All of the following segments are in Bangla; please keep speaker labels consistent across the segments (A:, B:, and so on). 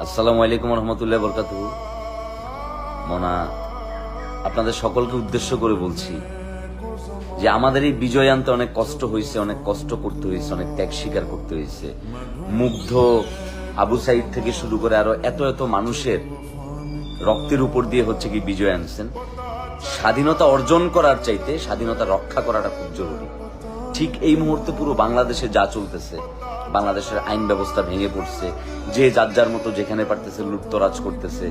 A: আসসালামু আলাইকুম রহমতুল্লাহ বরকাতুহু। মনা, আপনাদের সকলকে উদ্দেশ্য করে বলছি যে আমাদের এই বিজয় আনতে অনেক কষ্ট হয়েছে, অনেক কষ্ট করতে হয়েছে, অনেক ত্যাগ স্বীকার করতে হয়েছে। মুগ্ধ, আবু সাইদ থেকে শুরু করে আরো এত এত মানুষের রক্তের উপর দিয়ে হচ্ছে কি বিজয় আনছেন। স্বাধীনতা অর্জন করার চাইতে স্বাধীনতা রক্ষা করাটা খুব জরুরি। ঠিক এই মুহূর্তে পুরো বাংলাদেশে যা চলতেছে, বাংলাদেশের আইন ব্যবস্থা ভেঙে পড়ছে, যে যার যার মতো যেখানে পারতেছে লুটতরাজ করতেছে,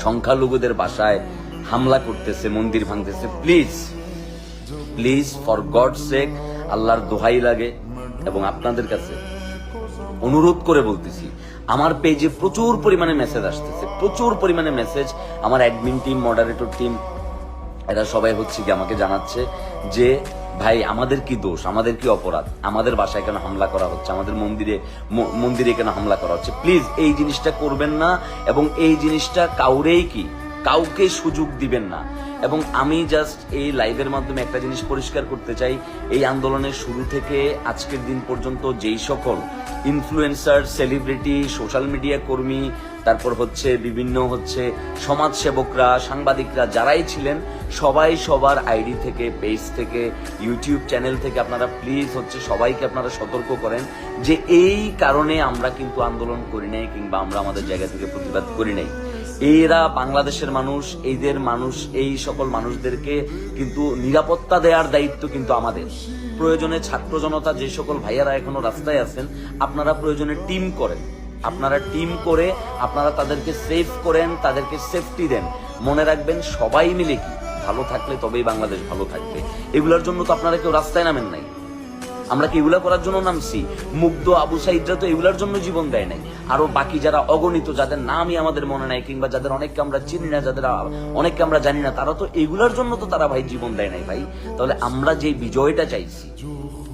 A: সংখ্যালঘুদের বাসায় হামলা করতেছে, মন্দির ভাঙতেছে। Please please for god sake, আল্লাহর দোহাই লাগে এবং আপনাদের কাছে অনুরোধ করে বলতেছি, আমার পেজে প্রচুর পরিমাণে মেসেজ আসতেছে, প্রচুর পরিমাণে মেসেজ। আমার অ্যাডমিন টিম, মডারেটর টিম, এরা সবাই হচ্ছে কি আমাকে জানাচ্ছে যে ভাই আমাদের কি দোষ, আমাদের কি অপরাধ, আমাদের বাসায় কেন হামলা করা হচ্ছে, আমাদের মন্দিরে কেন হামলা করা হচ্ছে। প্লিজ এই জিনিসটা করবেন না এবং এই জিনিসটা কাউকে সুযোগ দিবেন না। এবং আমি জাস্ট এই লাইভের মাধ্যমে একটা জিনিস পরিষ্কার করতে চাই, এই আন্দোলনের শুরু থেকে আজকের দিন পর্যন্ত যেই সকল ইনফ্লুয়েন্সার, সেলিব্রিটি, সোশ্যাল মিডিয়া কর্মী, তারপর হচ্ছে বিভিন্ন সমাজসেবকরা, সাংবাদিকরা যারাই ছিলেন, সবাই সবার আইডি থেকে, পেজ থেকে, ইউটিউব চ্যানেল থেকে আপনারা প্লিজ সবাইকে আপনারা সতর্ক করেন যে এই কারণে আমরা কিন্তু আন্দোলন করি নাই কিংবা আমরা আমাদের জায়গা থেকে প্রতিবাদ করি নাই। এরা বাংলাদেশের মানুষ, এই সকল মানুষদেরকে কিন্তু নিরাপত্তা দেওয়ার দায়িত্ব কিন্তু আমাদের। প্রয়োজনে ছাত্র জনতা, যে সকল ভাইয়ারা এখনো রাস্তায় আছেন, আপনারা প্রয়োজনে টিম করেন, আপনারা টিম করে আপনারা তাদেরকে সেফ করেন, তাদেরকে সেফটি দেন। মনে রাখবেন সবাই মিলে কি ভালো থাকলে তবেই বাংলাদেশ ভালো থাকবে। এগুলোর জন্য তো আপনারা কেউ রাস্তায় নামেন নাই, আমরা কি এগুলা করার জন্য নামছি? মুগ্ধ, আবু সাইদরা তো এগুলার জন্য জীবন দেয় নাই। আরো বাকি যারা অগণিত, যাদের নামই আমাদের মনে নাই কিংবা যাদের অনেককে আমরা চিনি না, যাদের অনেককে আমরা জানি না, তারা তো এগুলার জন্য তো তারা ভাই জীবন দেয় নাই ভাই। তাহলে আমরা যে বিজয়টা চাইছি,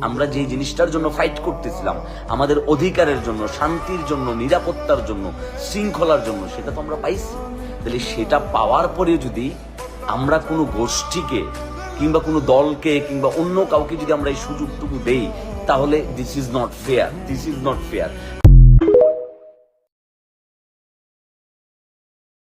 A: আমরা যে জিনিসটার জন্য ফাইট করতেছিলাম, আমাদের অধিকারের জন্য, শান্তির জন্য, নিরাপত্তার জন্য, শৃঙ্খলার জন্য, সেটা তো আমরা পাইছি। তাহলে সেটা পাওয়ার পরে যদি আমরা কোনো গোষ্ঠীকে কিংবা কোনো দলকে কিংবা অন্য কাউকে যদি আমরা এই সুযোগটুকু দেই, তাহলে দিস ইজ নট ফেয়ার।